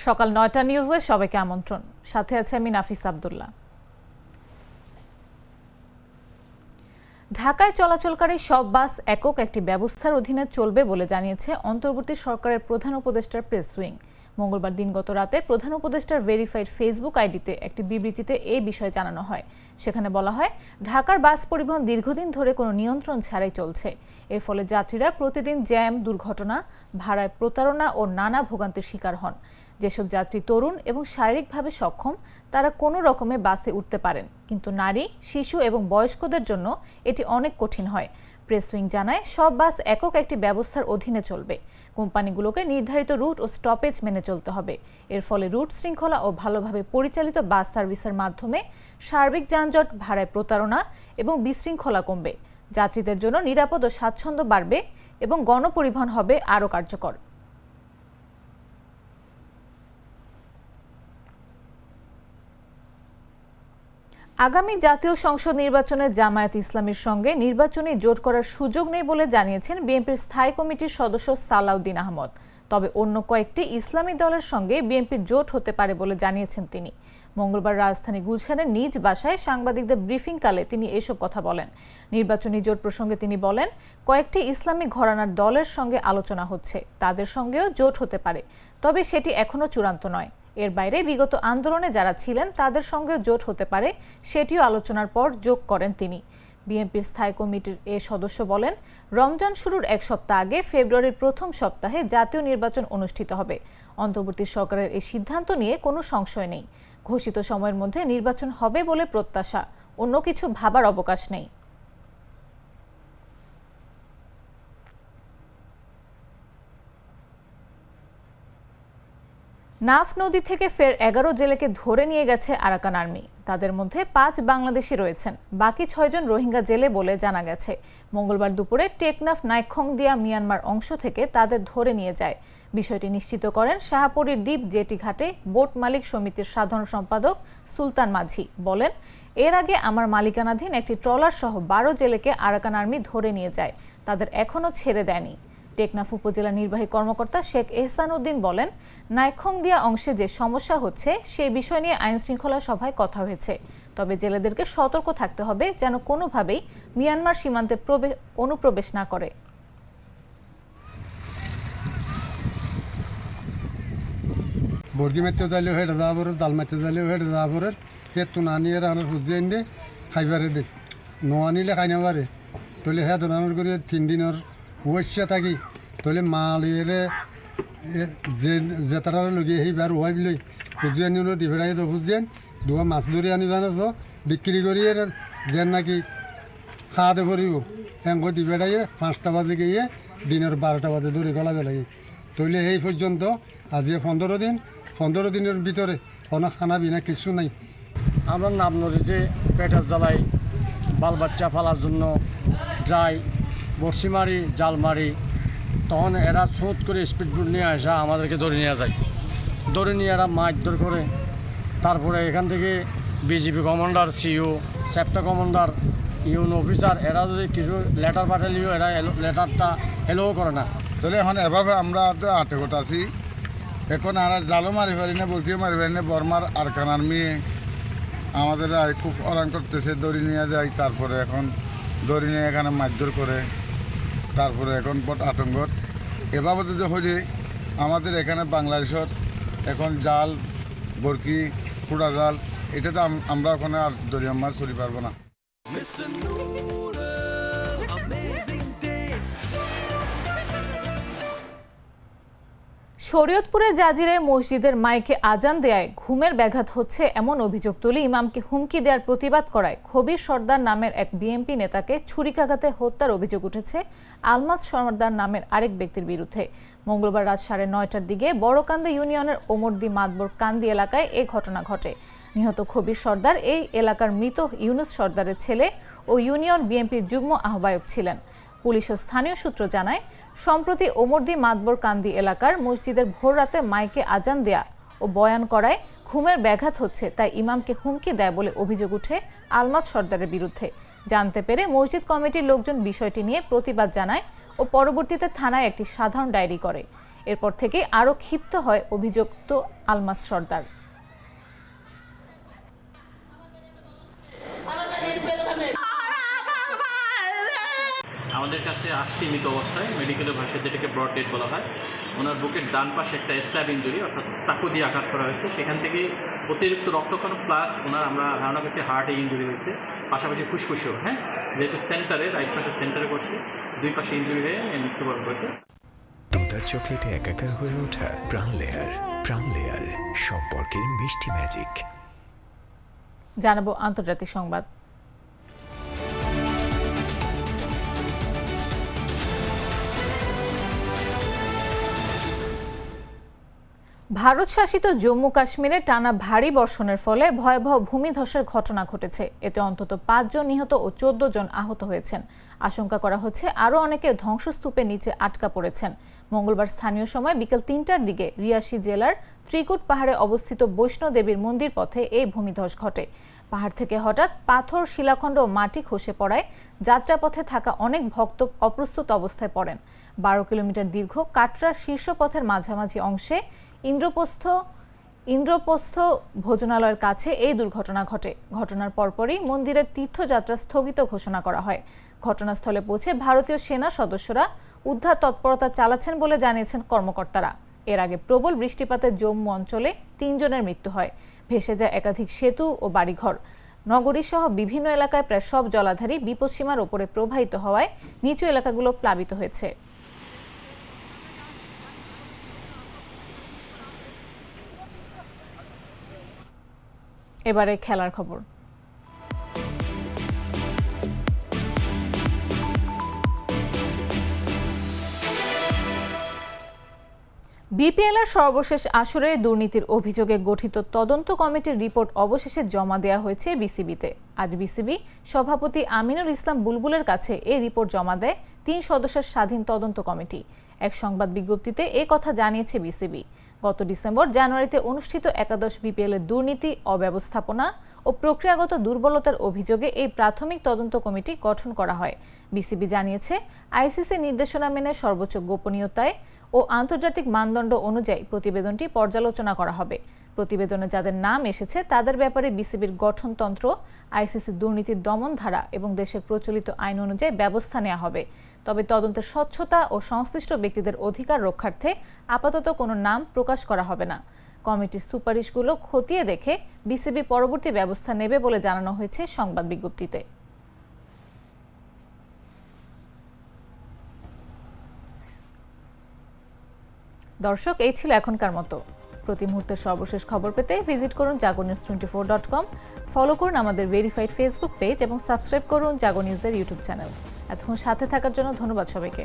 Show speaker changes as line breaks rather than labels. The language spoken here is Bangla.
সকাল ৯টা নিউজে সবাইকে আমন্ত্রণ। সাথে আছে আমি নাফিস আব্দুল্লাহ। ঢাকায় চলাচলকারী সব বাস একক একটি ব্যবস্থার অধীনে চলবে বলে জানিয়েছে অন্তর্বর্তী সরকারের প্রধান উপদেষ্টার প্রেস উইং। মঙ্গলবার দিনগত রাতে প্রধান উপদেষ্টার ভেরিফাইড ফেসবুক আইডিতে একটি বিবৃতিতে এই বিষয়ে জানানো হয়। সেখানে বলা হয়, ঢাকার বাস পরিবহন দীর্ঘদিন ধরে কোনো নিয়ন্ত্রণ ছাড়াই চলছে। এর ফলে যাত্রীরা প্রতিদিন জ্যাম, দুর্ঘটনা, ভাড়ায় প্রতারণা ও নানা ভোগান্তির শিকার হন। যেসব যাত্রী তরুণ এবং শারীরিকভাবে সক্ষম তারা কোনো রকমে বাসে উঠতে পারেন, কিন্তু নারী, শিশু এবং বয়স্কদের জন্য এটি অনেক কঠিন হয়। প্রেস উইং জানায়, সব বাস একক একটি ব্যবস্থার অধীনে চলবে। কোম্পানিগুলোকে নির্ধারিত রুট ও স্টপেজ মেনে চলতে হবে। এর ফলে রুট শৃঙ্খলা ও ভালোভাবে পরিচালিত বাস সার্ভিসের মাধ্যমে সার্বিক যানজট, ভাড়ায় প্রতারণা এবং বিশৃঙ্খলা কমবে। যাত্রীদের জন্য নিরাপদ ও স্বাচ্ছন্দ্য বাড়বে এবং গণপরিবহন হবে আরও কার্যকর। আগামী জাতীয় সংসদ নির্বাচনে জামায়াত ইসলামীর সঙ্গে নির্বাচনী জোট করার সুযোগ নেই বলে জানিয়েছেন বিএনপির স্থায়ী কমিটির সদস্য সালাউদ্দিন আহমদ। তবে অন্য কয়েকটি ইসলামী দলের সঙ্গে বিএনপির জোট হতে পারে বলে জানিয়েছেন তিনি। মঙ্গলবার রাজধানী গুলশানের নিজ বাসায় সাংবাদিকদের ব্রিফিংকালে তিনি এসব কথা বলেন। নির্বাচনী জোট প্রসঙ্গে তিনি বলেন, কয়েকটি ইসলামী ঘরানার দলের সঙ্গে আলোচনা হচ্ছে, তাদের সঙ্গেও জোট হতে পারে, তবে সেটি এখনো চূড়ান্ত নয়। এর বাইরে বিগত আন্দোলনে যারা ছিলেন তাদের সঙ্গে জোট হতে পারে, সেটিও আলোচনার পর যোগ করেন তিনি। বিএনপির স্থায়ী কমিটির এ সদস্য বলেন, রমজান শুরুর এক সপ্তাহ আগে ফেব্রুয়ারির প্রথম সপ্তাহে জাতীয় নির্বাচন অনুষ্ঠিত হবে। অন্তর্বর্তী সরকারের এই সিদ্ধান্ত নিয়ে কোনো সংশয় নেই। ঘোষিত সময়ের মধ্যে নির্বাচন হবে বলে প্রত্যাশা, অন্য কিছু ভাবার অবকাশ নেই। নাফ নদী থেকে ফের 11 জেলেকে ধরে নিয়ে গেছে আরাকান আর্মি। তাদের মধ্যে 5 বাংলাদেশি রয়েছেন, বাকি 6 জন রোহিঙ্গা জেলে বলে জানা গেছে। মঙ্গলবার দুপুরে টেকনাফ নাইখংদিয়া মিয়ানমার অংশ থেকে তাদের ধরে নিয়ে যায়। বিষয়টি নিশ্চিত করেন শাহপরীর দ্বীপ জেটি ঘাটে বোট মালিক সমিতির সাধারণ সম্পাদক সুলতান মাঝি। বলেন, এর আগে আমার মালিকানাধীন একটি ট্রলার সহ 12 জেলেকে আরাকান আর্মি ধরে নিয়ে যায়, তাদের এখনও ছেড়ে দেয়নি। টেকনাফ উপজেলা নির্বাহী কর্মকর্তা শেখ এহসান উদ্দিন বলেন, নাইখংদিয়া অংশে যে সমস্যা হচ্ছে সেই বিষয় নিয়ে আইন শৃঙ্খলা সভায় কথা হয়েছে। তবে জেলেদেরকে সতর্ক থাকতে হবে যেন কোনোভাবেই মিয়ানমার সীমান্তে অনুপ্রবেশ না করে।
বর্গি মারতে যাইলেও হেঁটে যাওয়া পরে, জাল মারতে যাইলেও হেঁটে যাওয়া পরে, সে তুনা নিয়ে রান্নার সুজি আনলে খাইবারে দে, নোয়া নিলে খাই না পারে। তাহলে হ্যাঁ ধরনের করে 3 দিনের ওয়েসা থাকি, তাহলে মালিয়ে যে জেতারা লগে সেইবার ওয়াই লই সুজি আনি ডিফেরাই সুজিয়ান দুয়া মাছ ধরে আনি জানাছ বিক্রি করিয়ে যেন নাকি খাওয়া দাওয়া করিব। হ্যাঙ্গ ডিফেরাইয়ে 5টা বাজে গিয়ে দিনের 12টা বাজে ধরে গলা গেলাগি। তাহলে এই পর্যন্ত আজি 15 দিন, 15 দিনের ভিতরে কোনো খানা বিনা কিছু নাই।
আমরা নাম নদীতে পেটের জ্বালাই বাল বাচ্চা ফালার জন্য যাই, বড়শি মারি, জাল মারি, তখন এরা স্রোত করে স্পিড বোট নিয়ে আসা আমাদেরকে ধরে নিয়ে যায়। ধরে নিয়ে এরা মারধর করে। তারপরে এখান থেকে বিজিবি কমান্ডার, সিইও, সেপ্টা কমান্ডার, ইউন অফিসার এরা যদি কিছু লেটার পাঠালেও এরা লেটারটা এলোও করে না।
তাহলে এখন এভাবে আমরা আটকত আছি। এখন আর জালও মারি পারি না, বরকিও মারি পারি না। বর্মার আরাকান আর্মি আমাদের খুব অরান করতেছে, দড়ি নিয়ে যায়। তারপরে এখন দড়ি নিয়ে এখানে মারধর করে। তারপরে এখন বট আতঙ্কত এভাবে যদি হলে আমাদের এখানে বাংলাদেশের এখন জাল, বরকি, কুড়া জাল, এটা তো আমরা ওখানে আর দরিয়া মাছ চলি পারবো না।
শরীয়তপুরের জাজিরায় মসজিদের মাইকে আজান দেয়ায় ঘুমের ব্যাঘাত হচ্ছে এমন অভিযোগ তুলে ইমামকে হুমকি দেওয়ার প্রতিবাদ করায় খবির সর্দার নামের এক বিএনপি নেতাকে ছুরিকাঘাতে হত্যার অভিযোগ উঠেছে আলমাজ সর্দার নামের আরেক ব্যক্তির বিরুদ্ধে। মঙ্গলবার রাত 9:30টার দিকে বড়কান্দা ইউনিয়নের ওমরদি মাতবর কান্দি এলাকায় এই ঘটনা ঘটে। নিহত খবির সর্দার এই এলাকার মৃত ইউনুস সর্দারের ছেলে ও ইউনিয়ন বিএনপির যুগ্ম আহ্বায়ক ছিলেন। পুলিশ ও স্থানীয় সূত্র জানায়, সম্প্রতি ওমরদি মাতবর কান্দি এলাকার মসজিদের ভোর রাতে মাইকে আজান দেয়া ও বয়ান করায় ঘুমের ব্যাঘাত হচ্ছে, তাই ইমামকে হুমকি দেয় বলে অভিযোগ উঠে আলমাজ সর্দারের বিরুদ্ধে। জানতে পেরে মসজিদ কমিটির লোকজন বিষয়টি নিয়ে প্রতিবাদ জানায় ও পরবর্তীতে থানায় একটি সাধারণ ডায়েরি করে। এরপর থেকে আরও ক্ষিপ্ত হয় অভিযুক্ত আলমাস সর্দার।
আমাদের কাছে আসছে মৃত অবস্থায়, মেডিকেলের ভাষায় যেটাকে ব্রড ডেড বলা হয়। ওনার বুকের ডান পাশে একটা স্ট্যাব ইঞ্জুরি, অর্থাৎ চাকু দিয়ে আঘাত করা হয়েছে, সেখান থেকে অতিরিক্ত রক্তক্ষরণ প্লাস ওনার আমরা ধারণা করছি হার্টে ইঞ্জুরি হয়েছে, পাশাপাশি ফুসফুসেও। যেহেতু সেন্টারে, রাইট পাশে সেন্টারে করছে, দুই পাশে ইঞ্জুরি হয়ে মৃত্যুবরণ করেছে।
তোতার চকলেটে একাকার হয়ে ওঠা প্রাণ লেয়ার সম্পর্কের মিষ্টি ম্যাজিক।
জানাবো আন্তর্জাতিক সংবাদ। ভারত শাসিত জম্মু কাশ্মীরে টানা ভারী বর্ষণের ফলে ভয়াবহ ভূমিধসের ঘটনা ঘটেছে। এতে অন্তত 5 জন নিহত ও 14 জন আহত হয়েছেন। আশঙ্কা করা হচ্ছে আরও অনেকে ধ্বংসস্তূপের নিচে আটকা পড়েছেন। মঙ্গলবার স্থানীয় সময় বিকেল 3টার দিকে রিয়াসি জেলার ত্রিকুট পাহাড়ে অবস্থিত বৈষ্ণো দেবীর মন্দির পথে এই ভূমিধস ঘটে। পাহাড় থেকে হঠাৎ পাথর, শিলাখণ্ড ও মাটি খসে পড়ায় যাত্রাপথে থাকা অনেক ভক্ত অপ্রস্তুত অবস্থায় পড়েন। 12 কিলোমিটার দীর্ঘ কাটরার শীর্ষপথের মাঝামাঝি অংশে ইন্দ্রপ্রস্থ ভোজনালয়ের কাছে এই দুর্ঘটনা ঘটে। ঘটনার পরপরই মন্দিরের তীর্থযাত্রা স্থগিত ঘোষণা করা হয়। ঘটনাস্থলে পৌঁছে ভারতীয় সেনা সদস্যরা উদ্ধার তৎপরতা চালাচ্ছেন বলে জানিয়েছেন কর্মকর্তারা। এর আগে প্রবল বৃষ্টিপাতে জম্মু অঞ্চলে 3 জনের মৃত্যু হয়। ভেসে যায় একাধিক সেতু ও বাড়িঘর। নগরী সহ বিভিন্ন এলাকায় প্রায় সব জলাধারই বিপদসীমার ওপরে প্রবাহিত হওয়ায় নিচু এলাকাগুলো প্লাবিত হয়েছে। এবারে খেলার খবর। বিপিএলের সর্বশেষ আসরে দুর্নীতির অভিযোগে গঠিত তদন্ত কমিটির রিপোর্ট অবশেষে জমা দেওয়া হয়েছে বিসিবিতে। আজ বিসিবি সভাপতি আমিনুল ইসলাম বুলবুলের কাছে এই রিপোর্ট জমা দেয় 3 সদস্যের স্বাধীন তদন্ত কমিটি। এক সংবাদ বিজ্ঞপ্তিতে এ কথা জানিয়েছে বিসিবি। গত ডিসেম্বর জানুয়ারিতে অনুষ্ঠিত একাদশ বিপিএলের দুর্নীতি, অব্যবস্থাপনা ও প্রক্রিয়াগত দুর্বলতার অভিযোগে এই প্রাথমিক তদন্ত কমিটি গঠন করা হয়। বিসিবি জানিয়েছে, আইসিসি নির্দেশনা মেনে সর্বোচ্চ গোপনীয়তায় ও আন্তর্জাতিক মানদণ্ড অনুযায়ী প্রতিবেদনটি পর্যালোচনা করা হবে। প্রতিবেদনে যাদের নাম এসেছে তাদের ব্যাপারে বিসিবির গঠনতন্ত্র, আইসিসি দুর্নীতির দমন ধারা এবং দেশের প্রচলিত আইন অনুযায়ী ব্যবস্থা নেওয়া হবে। তবে তদন্তের স্বচ্ছতা ও সংশ্লিষ্ট ব্যক্তিদের অধিকার রক্ষার্থে আপাতত কোনো নাম প্রকাশ করা হবে না। কমিটির সুপারিশগুলো খতিয়ে দেখে বিসিবি পরবর্তী ব্যবস্থা নেবে বলে জানানো হয়েছে সংবাদ বিজ্ঞপ্তিতে। দর্শক, এই ছিল এখনকার মতো। প্রতি মুহূর্তের সর্বশেষ খবর পেতে ভিজিট করুন jagonews24.com, ফলো করুন আমাদের ভেরিফাইড ফেসবুক পেজ এবং সাবস্ক্রাইব করুন জাগো নিউজের ইউটিউব চ্যানেল। এতক্ষণ সাথে থাকার জন্য ধন্যবাদ সবাইকে।